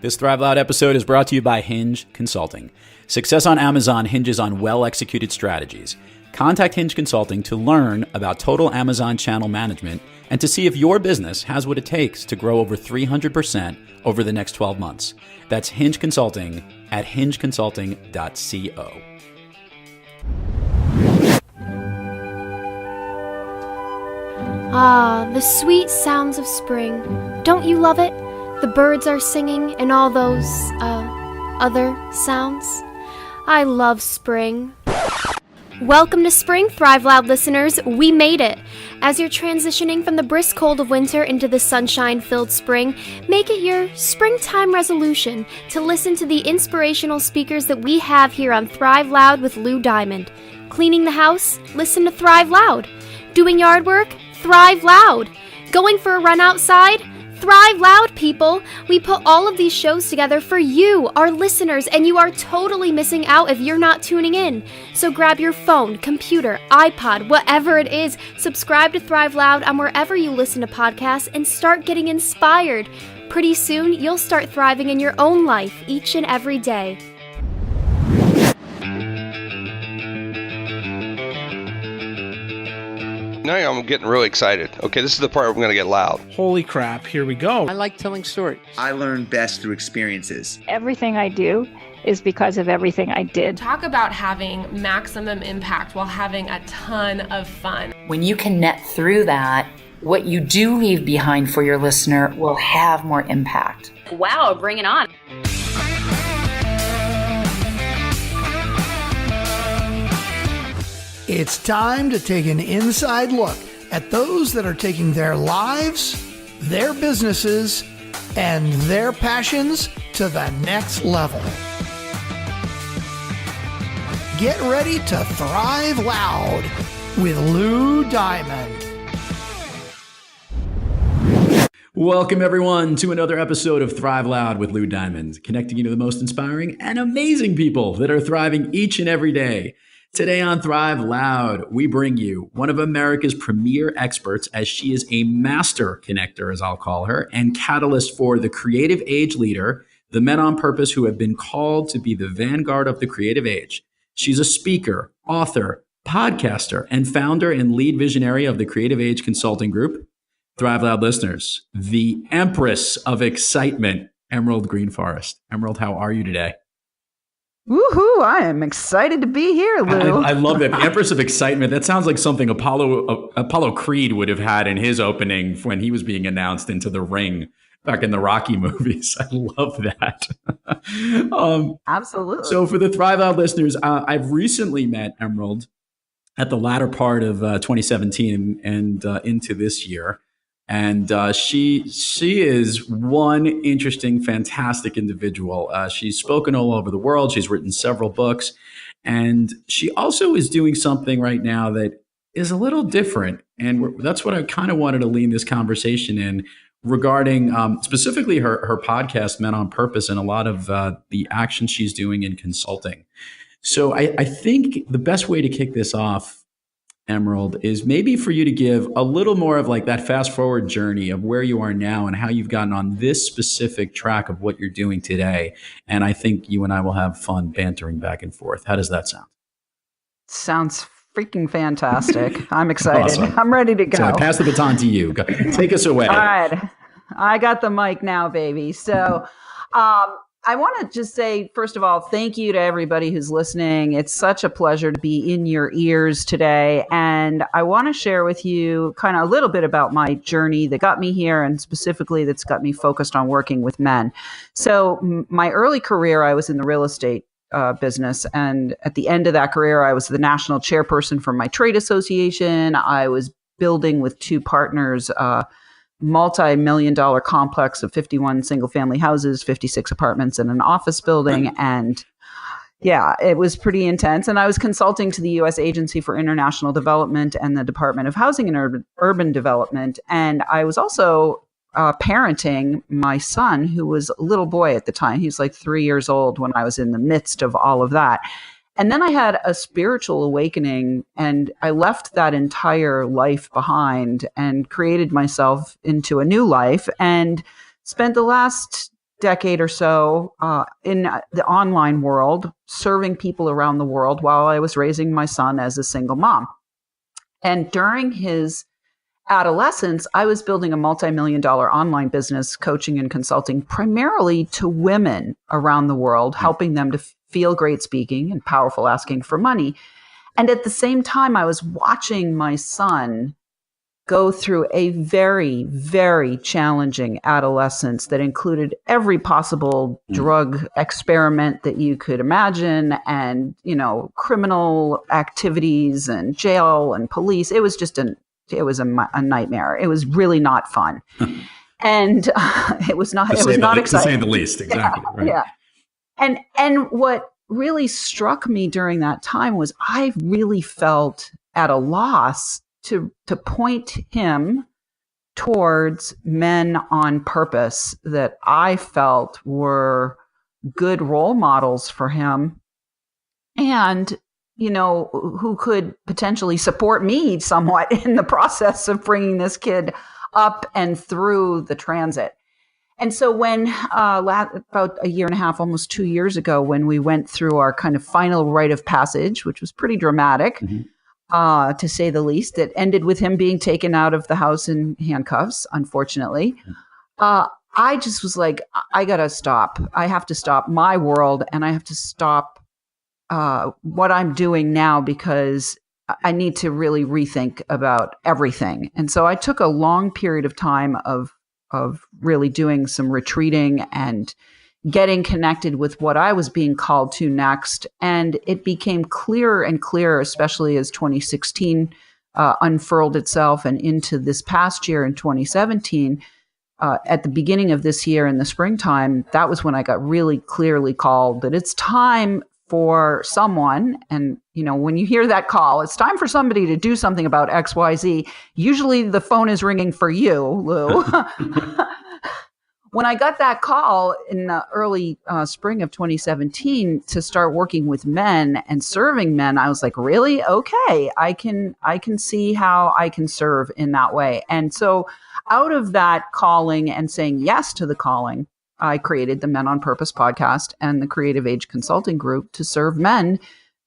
This Thrive Loud episode is brought to you by Hinge Consulting. Success on Amazon hinges on well-executed strategies. Contact Hinge Consulting to learn about total Amazon channel management and to see if your business has what it takes to grow over 300% over the next 12 months. That's Hinge Consulting at hingeconsulting.co. Ah, the sweet sounds of spring. Don't you love it? The birds are singing and all those, other sounds. I love spring. Welcome to spring, Thrive Loud listeners. We made it. As you're transitioning from the brisk cold of winter into the sunshine-filled spring, make it your springtime resolution to listen to the inspirational speakers that we have here on Thrive Loud with Lou Diamond. Cleaning the house? Listen to Thrive Loud. Doing yard work? Thrive Loud. Going for a run outside? Thrive Loud, people! We put all of these shows together for you, our listeners, and you are totally missing out if you're not tuning in. So grab your phone, computer, iPod, whatever it is, subscribe to Thrive Loud on wherever you listen to podcasts, and start getting inspired. Pretty soon, you'll start thriving in your own life each and every day. Now I'm getting really excited. Okay, this is the part where I'm going to get loud. Holy crap, here we go. I like telling stories. I learn best through experiences. Everything I do is because of everything I did. Talk about having maximum impact while having a ton of fun. When you can net through that, what you do leave behind for your listener will have more impact. Wow, bring it on. It's time to take an inside look at those that are taking their lives, their businesses, and their passions to the next level. Get ready to Thrive Loud with Lou Diamond. Welcome, everyone, to another episode of Thrive Loud with Lou Diamond, connecting you to the most inspiring and amazing people that are thriving each and every day. Today on Thrive Loud, we bring you one of America's premier experts, as she is a master connector, as I'll call her, and catalyst for the creative age leader, the men on purpose who have been called to be the vanguard of the creative age. She's a speaker, author, podcaster, and founder and lead visionary of the Creative Age Consulting Group. Thrive Loud listeners, the Empress of Excitement, Emerald GreenForest. Emerald, how are you today? Woohoo! I am excited to be here, Lou. I love that. The Empress of Excitement. That sounds like something Apollo Creed would have had in his opening when he was being announced into the ring back in the Rocky movies. I love that. Absolutely. So for the Thrive Out listeners, I've recently met Emerald at the latter part of 2017 and into this year. And she is one interesting, fantastic individual. She's spoken all over the world. She's written several books. And she also is doing something right now that is a little different. And that's what I kind of wanted to lean this conversation in regarding specifically her podcast, Men on Purpose, and a lot of the action she's doing in consulting. So I think the best way to kick this off, Emerald, is maybe for you to give a little more of like that fast forward journey of where you are now and how you've gotten on this specific track of what you're doing today. And I think you and I will have fun bantering back and forth. How does that sound? Sounds freaking fantastic. I'm excited. Awesome. I'm ready to go. So I pass the baton to you. Take us away. All right. I got the mic now, baby. So, I want to just say, first of all, thank you to everybody who's listening. It's such a pleasure to be in your ears today. And I want to share with you kind of a little bit about my journey that got me here, and specifically that's got me focused on working with men. So my early career, I was in the real estate business. And at the end of that career, I was the national chairperson for my trade association. I was building with two partners, multi-million-dollar complex of 51 single-family houses, 56 apartments, and an office building. And yeah, it was pretty intense. And I was consulting to the U.S. Agency for International Development and the Department of Housing and Urban Development. And I was also parenting my son, who was a little boy at the time. He was like 3 years old when I was in the midst of all of that. And then I had a spiritual awakening, and I left that entire life behind and created myself into a new life, and spent the last decade or so in the online world, serving people around the world while I was raising my son as a single mom. And during his adolescence, I was building a multi-million-dollar online business, coaching and consulting primarily to women around the world, helping them to feel great speaking and powerful asking for money. And at the same time, I was watching my son go through a very, very challenging adolescence that included every possible drug experiment that you could imagine, and, criminal activities and jail and police. It was just a nightmare. It was really not fun. And it was not exciting. To say the least, exactly. Yeah. Right. Yeah. And what really struck me during that time was I really felt at a loss to point him towards men on purpose that I felt were good role models for him, and who could potentially support me somewhat in the process of bringing this kid up and through the transit. And so when about a year and a half, almost 2 years ago, when we went through our kind of final rite of passage, which was pretty dramatic, to say the least, that ended with him being taken out of the house in handcuffs, unfortunately. I just was like, I got to stop. I have to stop my world, and I have to stop what I'm doing now, because I need to really rethink about everything. And so I took a long period of time of really doing some retreating and getting connected with what I was being called to next. And it became clearer and clearer, especially as 2016 unfurled itself and into this past year in 2017. At the beginning of this year in the springtime, that was when I got really clearly called that it's time for someone. And, when you hear that call, it's time for somebody to do something about XYZ. Usually the phone is ringing for you, Lou. When I got that call in the early spring of 2017 to start working with men and serving men, I was like, really? Okay, I can see how I can serve in that way. And so out of that calling and saying yes to the calling, I created the Men on Purpose podcast and the Creative Age Consulting Group to serve men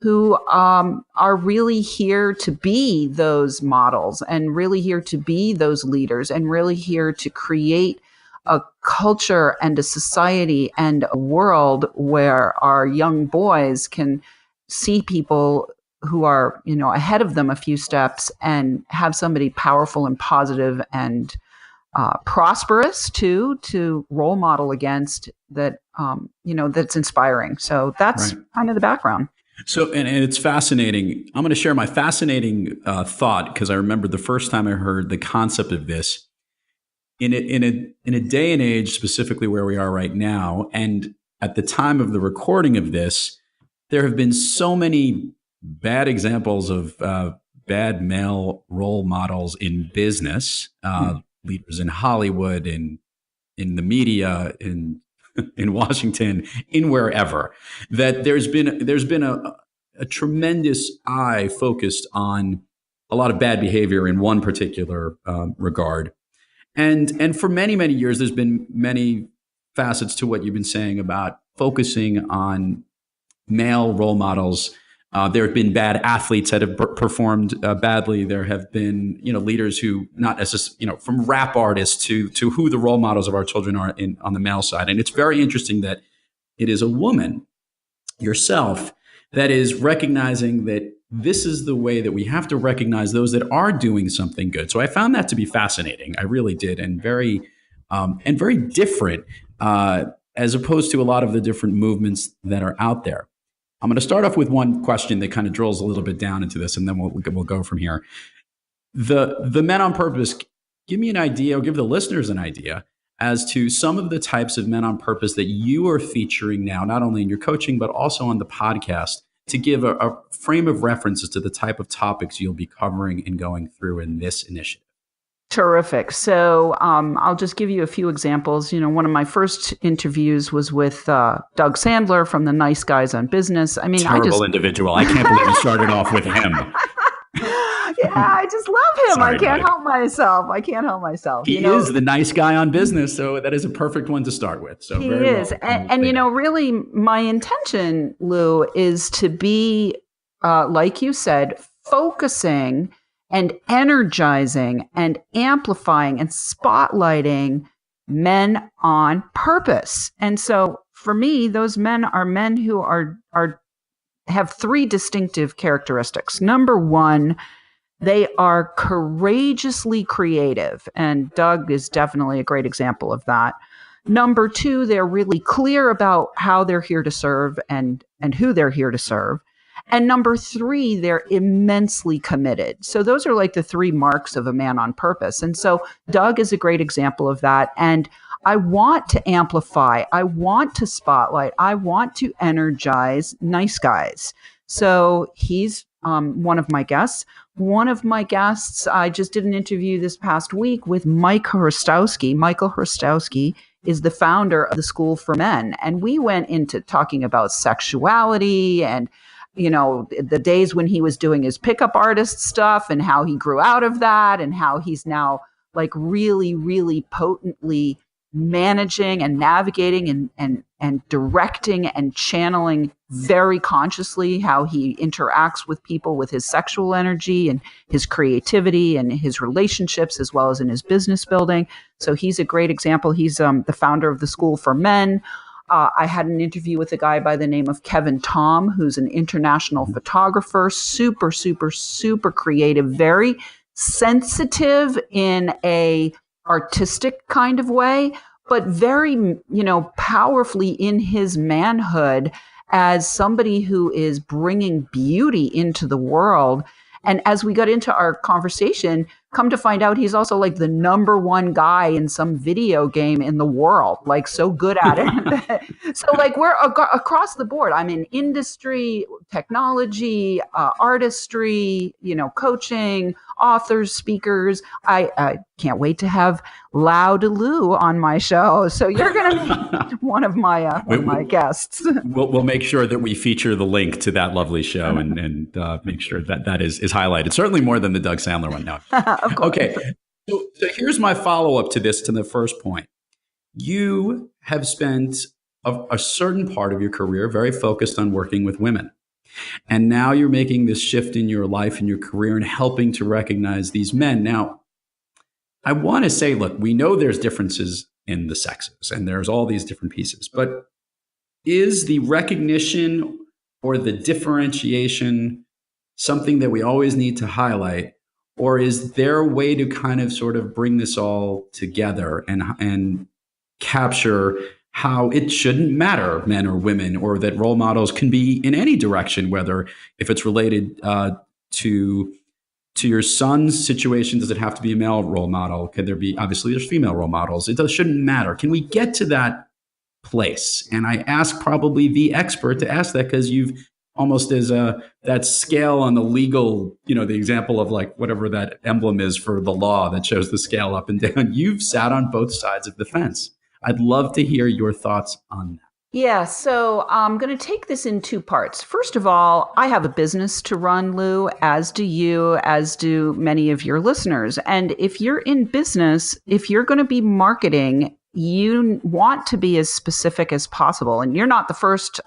who are really here to be those models and really here to be those leaders and really here to create a culture and a society and a world where our young boys can see people who are, ahead of them a few steps and have somebody powerful and positive and prosperous too, to role model against that, that's inspiring. So that's kind of the background. So, and it's fascinating. I'm going to share my fascinating thought, because I remember the first time I heard the concept of this in a day and age, specifically where we are right now. And at the time of the recording of this, there have been so many bad examples of bad male role models in business, leaders in Hollywood, in the media, in Washington, in wherever, that there's been a tremendous eye focused on a lot of bad behavior in one particular regard. And for many, many years, there's been many facets to what you've been saying about focusing on male role models. There have been bad athletes that have performed badly. There have been, leaders who not necessarily, from rap artists to who the role models of our children are on the male side. And it's very interesting that it is a woman, yourself, that is recognizing that this is the way that we have to recognize those that are doing something good. So I found that to be fascinating. I really did, and very different as opposed to a lot of the different movements that are out there. I'm going to start off with one question that kind of drills a little bit down into this, and then we'll go from here. The Men on Purpose, give me an idea, or give the listeners an idea as to some of the types of men on purpose that you are featuring now, not only in your coaching, but also on the podcast, to give a frame of references to the type of topics you'll be covering and going through in this initiative. Terrific. So I'll just give you a few examples. One of my first interviews was with Doug Sandler from the Nice Guys on Business. I mean, terrible individual. I can't believe you started off with him. I just love him. Sorry, I can't Mike. help myself. I can't help myself. He is the nice guy on business, so that is a perfect one to start with. So he very is. well. And really my intention, Lou, is to be, like you said, focusing and energizing and amplifying and spotlighting men on purpose. And so for me, those men are men who are have three distinctive characteristics. Number one, they are courageously creative, and Doug is definitely a great example of that. Number two, they're really clear about how they're here to serve and who they're here to serve. And number three, they're immensely committed. So those are like the three marks of a man on purpose. And so Doug is a great example of that. And I want to amplify, I want to spotlight, I want to energize nice guys. So he's one of my guests. One of my guests, I just did an interview this past week with Mike Hrostowski. Michael Hrostowski is the founder of the School for Men. And we went into talking about sexuality and the days when he was doing his pickup artist stuff and how he grew out of that and how he's now like really, really potently managing and navigating and directing and channeling very consciously how he interacts with people with his sexual energy and his creativity and his relationships as well as in his business building. So he's a great example. He's the founder of the School for Men. I had an interview with a guy by the name of Kevin Tom, who's an international photographer, super, super, super creative, very sensitive in a artistic kind of way, but very, powerfully in his manhood as somebody who is bringing beauty into the world. And as we got into our conversation, come to find out he's also like the number one guy in some video game in the world, like so good at it. So like we're across the board. I'm in industry, technology, artistry, coaching, authors, speakers. I can't wait to have Loud Lou on my show. So you're going to be one of my guests. We'll make sure that we feature the link to that lovely show and make sure that is highlighted. Certainly more than the Doug Sandler one now. Of course. Okay. So here's my follow-up to this, to the first point. You have spent a certain part of your career very focused on working with women. And now you're making this shift in your life and your career and helping to recognize these men. Now, I want to say, look, we know there's differences in the sexes and there's all these different pieces, but is the recognition or the differentiation something that we always need to highlight? Or is there a way to kind of sort of bring this all together and capture how it shouldn't matter, men or women, or that role models can be in any direction, whether if it's related to your son's situation, does it have to be a male role model? Could there be, obviously there's female role models. Shouldn't matter. Can we get to that place? And I ask probably the expert to ask that because you've almost as that scale on the legal, the example of like whatever that emblem is for the law that shows the scale up and down. You've sat on both sides of the fence. I'd love to hear your thoughts on that. Yeah, so I'm going to take this in two parts. First of all, I have a business to run, Lou, as do you, as do many of your listeners. And if you're in business, if you're going to be marketing, you want to be as specific as possible. And you're not the first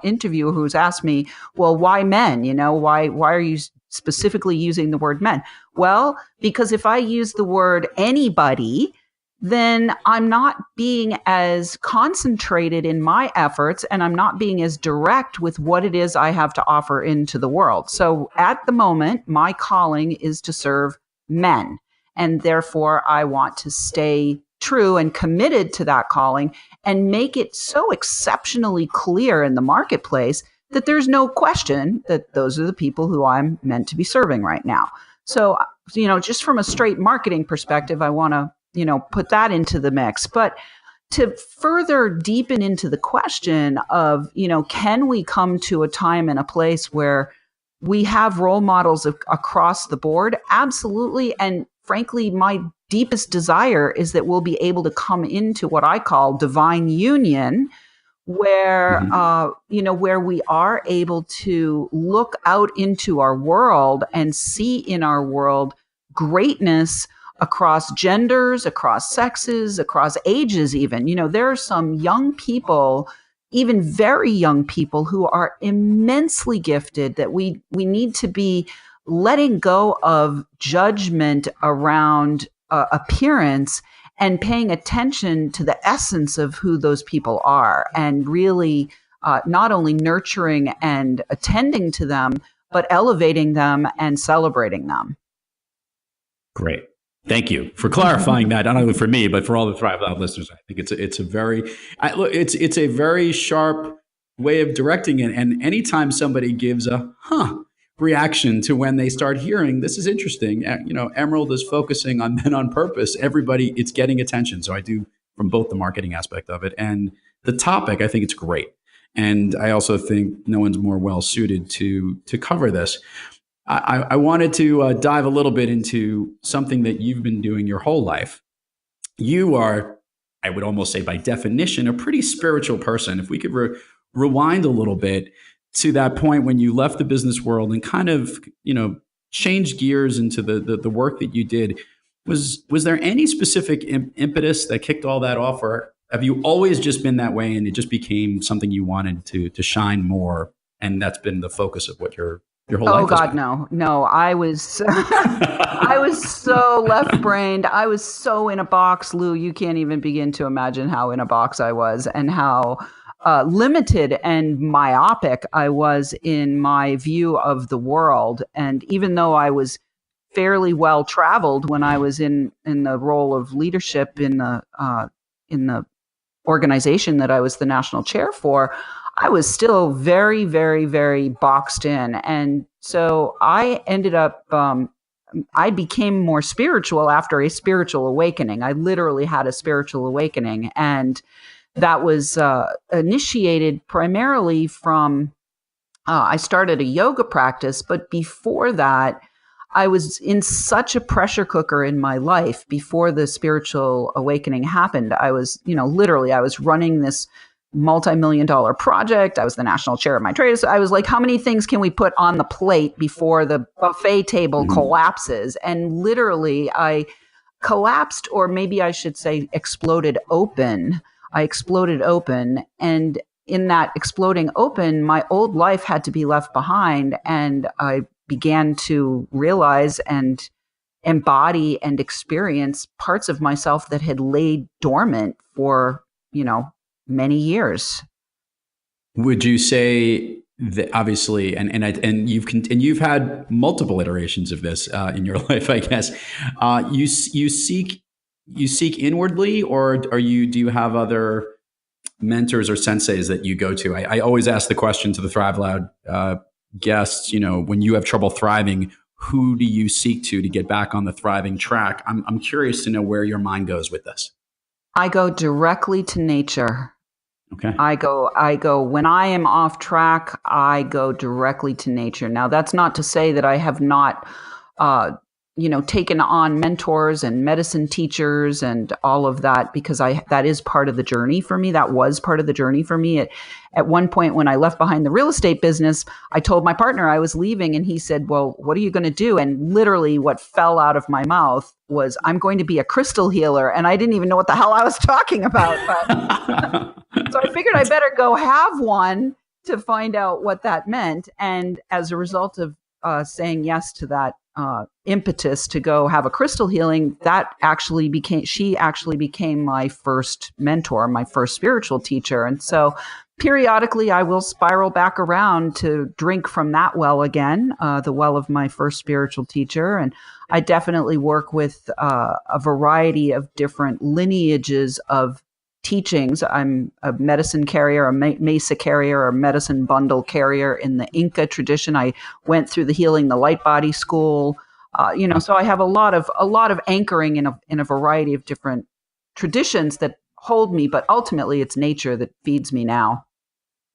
interviewer who's asked me, well, why men? Why are you specifically using the word men? Well, because if I use the word anybody, then I'm not being as concentrated in my efforts and I'm not being as direct with what it is I have to offer into the world. So at the moment, my calling is to serve men. And therefore, I want to stay true and committed to that calling and make it so exceptionally clear in the marketplace that there's no question that those are the people who I'm meant to be serving right now. So, just from a straight marketing perspective, I want to, put that into the mix. But to further deepen into the question of, can we come to a time and a place where we have role models across the board? Absolutely. And frankly, my deepest desire is that we'll be able to come into what I call divine union where where we are able to look out into our world and see in our world greatness across genders, across sexes, across ages even. There are some young people, even very young people, who are immensely gifted that we need to be letting go of judgment around appearance and paying attention to the essence of who those people are, and really not only nurturing and attending to them, but elevating them and celebrating them. Great. Thank you for clarifying that, not only for me, but for all the Thrive Loud listeners. I think it's a very sharp way of directing it. And anytime somebody gives a reaction to when they start hearing, this is interesting, Emerald is focusing on men on purpose, everybody, it's getting attention. So I do, from both the marketing aspect of it and the topic, I think it's great. And I also think no one's more well suited to cover this. I wanted to dive a little bit into something that you've been doing your whole life. You are, I would almost say by definition, a pretty spiritual person. If we could rewind a little bit to that point when you left the business world and kind of, changed gears into the work that you did, was there any specific impetus that kicked all that off, or have you always just been that way and it just became something you wanted to shine more, and that's been the focus of what your whole life? Oh God, no. I was I was so left-brained. I was so in a box, Lou. You can't even begin to imagine how in a box I was, and how limited and myopic I was in my view of the world. And even though I was fairly well traveled when I was in the role of leadership in the organization that I was the national chair for, I was still very, very, very boxed in. And so I ended up, I became more spiritual after a spiritual awakening. I literally had a spiritual awakening. And that was initiated primarily from, I started a yoga practice, but before that, I was in such a pressure cooker in my life before the spiritual awakening happened. I was, literally, I was running this multi-million-dollar project. I was the national chair of my trade. So I was like, how many things can we put on the plate before the buffet table collapses? And literally I collapsed, or maybe I should say exploded open. I exploded open. And in that exploding open, my old life had to be left behind. And I began to realize and embody and experience parts of myself that had laid dormant for, many years. Would you say that, obviously, and you've had multiple iterations of this in your life, I guess, you seek inwardly, or do you have other mentors or senseis that you go to? I always ask the question to the Thrive Loud guests, when you have trouble thriving, who do you seek to get back on the thriving track? I'm curious to know where your mind goes with this. I go directly to nature. Okay. I go when I am off track, I go directly to nature. Now, that's not to say that I have not, taken on mentors and medicine teachers and all of that, because that is part of the journey for me. That was part of the journey for me. At one point when I left behind the real estate business, I told my partner I was leaving, and he said, well, what are you going to do? And literally what fell out of my mouth was, I'm going to be a crystal healer. And I didn't even know what the hell I was talking about. But so I figured I better go have one to find out what that meant. And as a result of saying yes to that impetus to go have a crystal healing, she actually became my first mentor, my first spiritual teacher. And so periodically I will spiral back around to drink from that well again, the well of my first spiritual teacher. And I definitely work with a variety of different lineages of teachings. I'm a medicine carrier, a mesa carrier, a medicine bundle carrier in the Inca tradition. I went through the Healing the Light Body School. So I have a lot of anchoring in a variety of different traditions that hold me, but ultimately it's nature that feeds me now.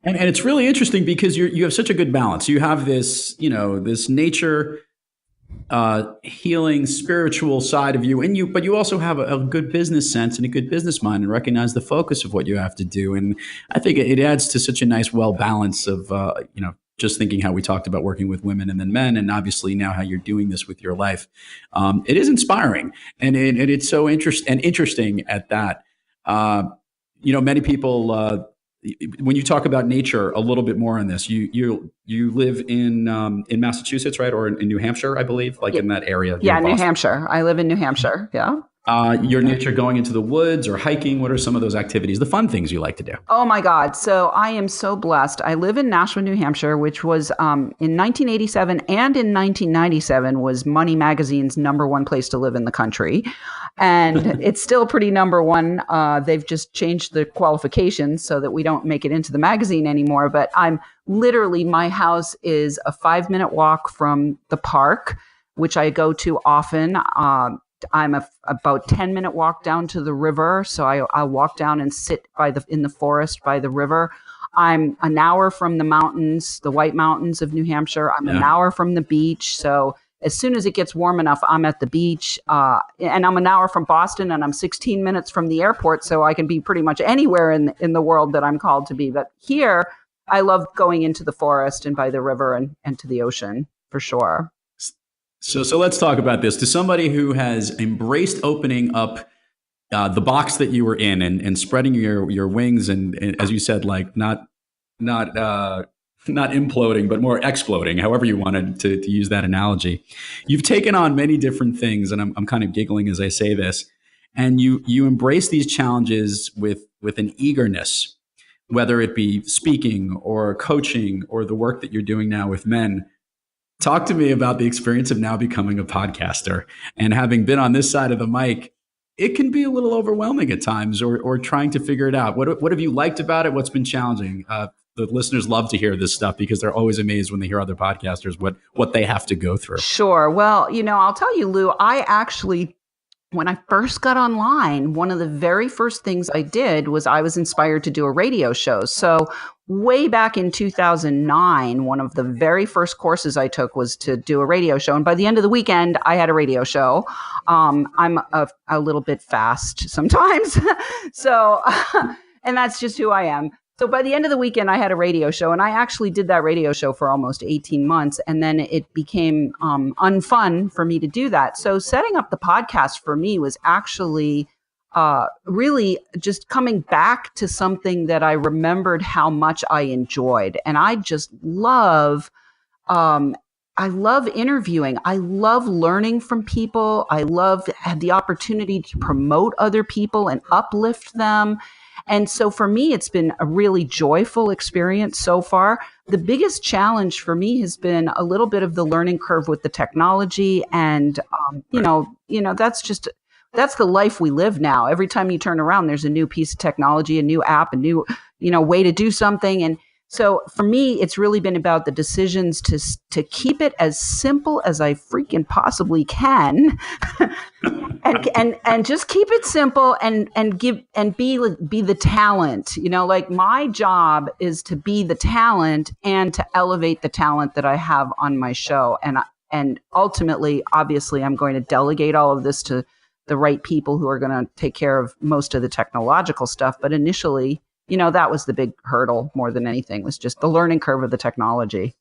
And it's really interesting because you have such a good balance. You have this, this nature healing spiritual side of you, but you also have a good business sense and a good business mind, and recognize the focus of what you have to do. And I think it adds to such a nice well balance of just thinking how we talked about working with women and then men, and obviously now how you're doing this with your life. It is inspiring, and it's so interesting at that. Many people. When you talk about nature a little bit more on this, you live in Massachusetts, right, or in New Hampshire, I believe, like in that area. Yeah, New Hampshire. I live in New Hampshire. Yeah. Your nature, going into the woods or hiking, what are some of those activities, the fun things you like to do? Oh my God. So I am so blessed. I live in Nashua, New Hampshire, which was in 1987 and in 1997 was Money Magazine's #1 place to live in the country. And it's still pretty #1. They've just changed the qualifications so that we don't make it into the magazine anymore. But my house is a 5-minute walk from the park, which I go to often. I'm about 10-minute walk down to the river. So I'll walk down and sit in the forest by the river. I'm an hour from the mountains, the White Mountains of New Hampshire. I'm an hour from the beach. So as soon as it gets warm enough, I'm at the beach. And I'm an hour from Boston, and I'm 16 minutes from the airport. So I can be pretty much anywhere in the world that I'm called to be. But here, I love going into the forest and by the river and to the ocean for sure. So let's talk about this. To somebody who has embraced opening up the box that you were in and spreading your wings and as you said, like not imploding, but more exploding, however you wanted to use that analogy. You've taken on many different things, and I'm kind of giggling as I say this, and you embrace these challenges with an eagerness, whether it be speaking or coaching or the work that you're doing now with men. Talk to me about the experience of now becoming a podcaster and having been on this side of the mic. It can be a little overwhelming at times, or trying to figure it out. What have you liked about it? What's been challenging? The listeners love to hear this stuff because they're always amazed when they hear other podcasters what they have to go through. Sure. Well, I'll tell you, Lou, when I first got online, one of the very first things I did was I was inspired to do a radio show. So way back in 2009, one of the very first courses I took was to do a radio show. And by the end of the weekend, I had a radio show. I'm a little bit fast sometimes. So, and that's just who I am. So by the end of the weekend, I had a radio show, and I actually did that radio show for almost 18 months. And then it became unfun for me to do that. So setting up the podcast for me was actually really just coming back to something that I remembered how much I enjoyed. And I just love interviewing. I love learning from people. I love the opportunity to promote other people and uplift them. And so for me, it's been a really joyful experience so far. The biggest challenge for me has been a little bit of the learning curve with the technology. And, that's the life we live now. Every time you turn around, there's a new piece of technology, a new app, a new, way to do something. And so for me, it's really been about the decisions to keep it as simple as I freaking possibly can, and just keep it simple and be the talent. Like my job is to be the talent and to elevate the talent that I have on my show. And ultimately, obviously, I'm going to delegate all of this to the right people who are going to take care of most of the technological stuff. But initially, that was the big hurdle more than anything, was just the learning curve of the technology.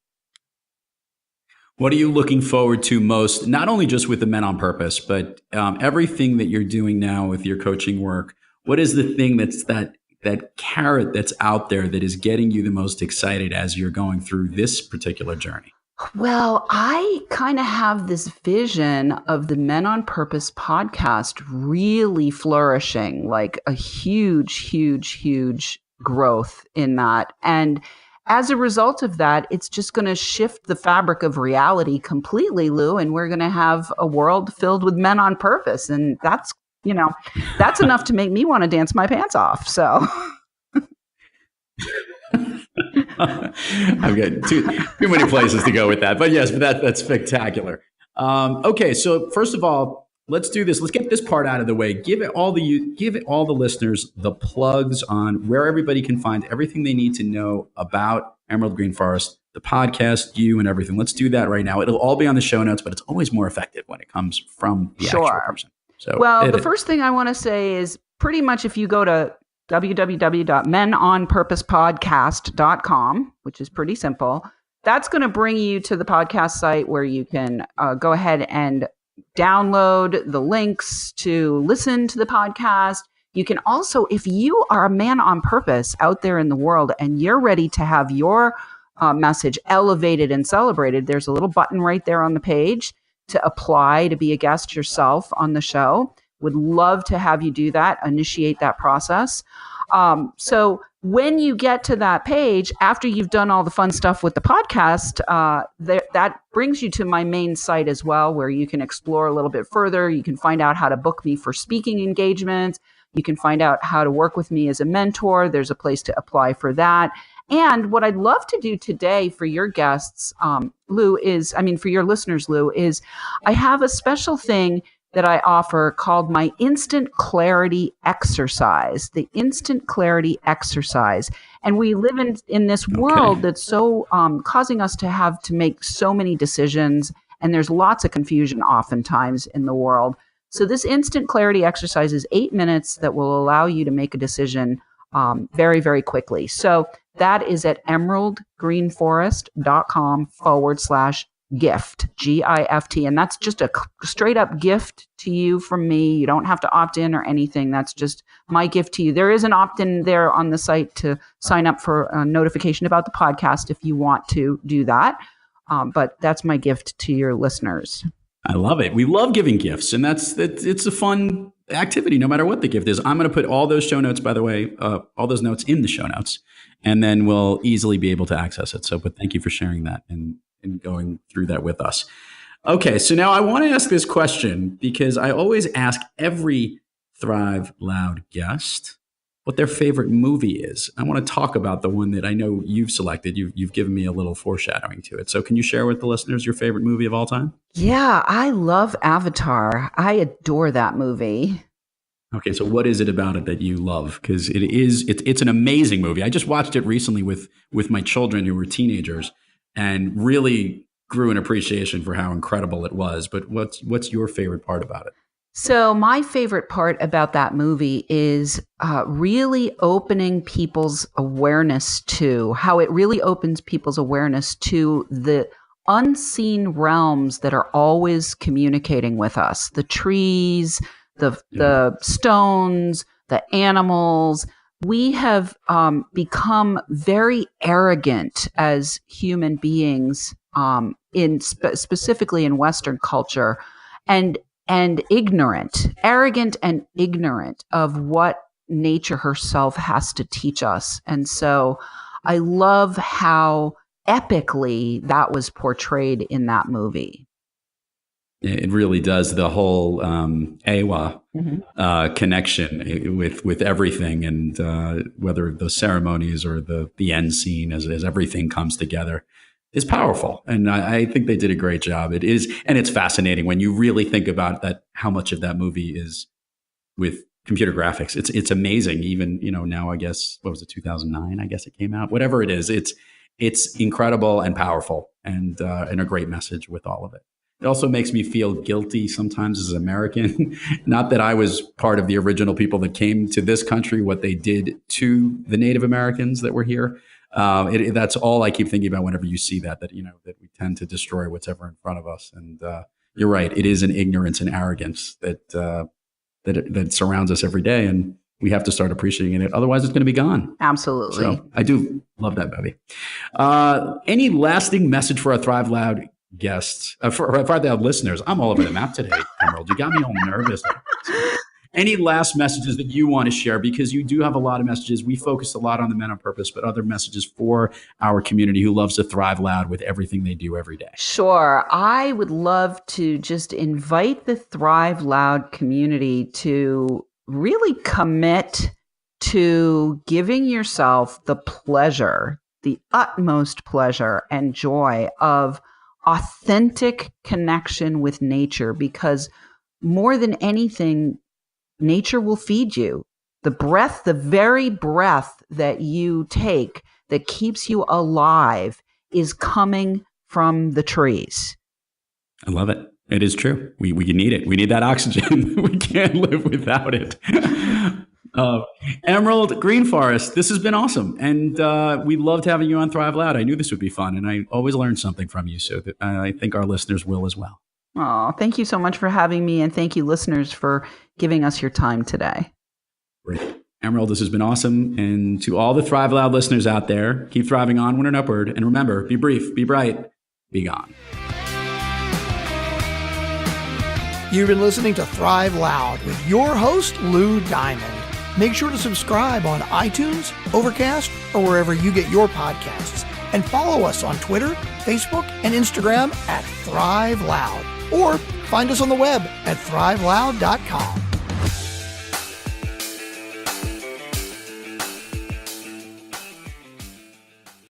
What are you looking forward to most, not only just with the Men on Purpose, but everything that you're doing now with your coaching work? What is the thing that's that carrot that's out there that is getting you the most excited as you're going through this particular journey? Well, I kind of have this vision of the Men on Purpose podcast really flourishing, like a huge, huge, huge growth in that. And as a result of that, it's just going to shift the fabric of reality completely, Lou, and we're going to have a world filled with men on purpose. And that's enough to make me want to dance my pants off. So I've got too many places to go with that, but yes, that's spectacular. Okay, so first of all, let's do this. Let's get this part out of the way. Give all the listeners the plugs on where everybody can find everything they need to know about Emerald Green Forest, the podcast, you, and everything. Let's do that right now. It'll all be on the show notes, but it's always more effective when it comes from the actual person. So, well, the first thing I want to say is pretty much if you go to www.menonpurposepodcast.com, which is pretty simple, that's going to bring you to the podcast site where you can go ahead and download the links to listen to the podcast. You can also, if you are a man on purpose out there in the world and you're ready to have your message elevated and celebrated, there's a little button right there on the page to apply to be a guest yourself on the show. Would love to have you do that, initiate that process. So when you get to that page, after you've done all the fun stuff with the podcast, that brings you to my main site as well, where you can explore a little bit further. You can find out how to book me for speaking engagements. You can find out how to work with me as a mentor. There's a place to apply for that. And what I'd love to do today for your guests, for your listeners, Lou, is I have a special thing that I offer called my Instant Clarity Exercise, the Instant Clarity Exercise. And we live in this world that's so causing us to have to make so many decisions, and there's lots of confusion oftentimes in the world. So this Instant Clarity Exercise is 8 minutes that will allow you to make a decision very, very quickly. So that is at emeraldgreenforest.com/gift, GIFT. And that's just a straight up gift to you from me. You don't have to opt in or anything. That's just my gift to you. There is an opt-in there on the site to sign up for a notification about the podcast if you want to do that. But that's my gift to your listeners. I love it. We love giving gifts, and it's a fun activity no matter what the gift is. I'm going to put all those show notes, by the way, all those notes in the show notes, and then we'll easily be able to access it. So, but thank you for sharing that and going through that with us. Okay, so now I want to ask this question because I always ask every Thrive Loud guest what their favorite movie is. I want to talk about the one that I know you've selected. You've given me a little foreshadowing to it. So can you share with the listeners your favorite movie of all time? Yeah, I love Avatar. I adore that movie. Okay, so what is it about it that you love? Because it's an amazing movie. I just watched it recently with my children who were teenagers and really grew an appreciation for how incredible it was. But what's your favorite part about it? So my favorite part about that movie is really opening people's awareness to how it really opens people's awareness to the unseen realms that are always communicating with us. The trees, the stones, the animals. We have become very arrogant as human beings, specifically in Western culture, and arrogant and ignorant of what nature herself has to teach us. And so I love how epically that was portrayed in that movie. It really does. The whole Awa connection with everything, and whether the ceremonies or the end scene as everything comes together is powerful. And I think they did a great job. It is, and it's fascinating when you really think about that, how much of that movie is with computer graphics. It's amazing. Even, now I guess, what was it, 2009? I guess it came out, whatever it is. It's incredible and powerful and a great message with all of it. It also makes me feel guilty sometimes as an American. Not that I was part of the original people that came to this country, what they did to the Native Americans that were here. That's all I keep thinking about whenever you see that we tend to destroy whatever in front of us. And you're right. It is an ignorance and arrogance that surrounds us every day. And we have to start appreciating it. Otherwise, it's going to be gone. Absolutely. So I do love that movie. Any lasting message for our Thrive Loud guests, for our Thrive Loud listeners? I'm all over the map today, Emerald. You got me all nervous. Any last messages that you want to share? Because you do have a lot of messages. We focus a lot on the Men on Purpose, but other messages for our community who loves to thrive loud with everything they do every day. Sure. I would love to just invite the Thrive Loud community to really commit to giving yourself the pleasure, the utmost pleasure and joy of authentic connection with nature, because more than anything, nature will feed you. The very breath that you take that keeps you alive is coming from the trees. I love it. It is true. We need it. We need that oxygen. We can't live without it. Emerald, GreenForest, this has been awesome. And we loved having you on Thrive Loud. I knew this would be fun, and I always learn something from you. So I think our listeners will as well. Oh, thank you so much for having me. And thank you, listeners, for giving us your time today. Great. Emerald, this has been awesome. And to all the Thrive Loud listeners out there, keep thriving onward and upward. And remember, be brief, be bright, be gone. You've been listening to Thrive Loud with your host, Lou Diamond. Make sure to subscribe on iTunes, Overcast, or wherever you get your podcasts. And follow us on Twitter, Facebook, and Instagram at Thrive Loud. Or find us on the web at thriveloud.com.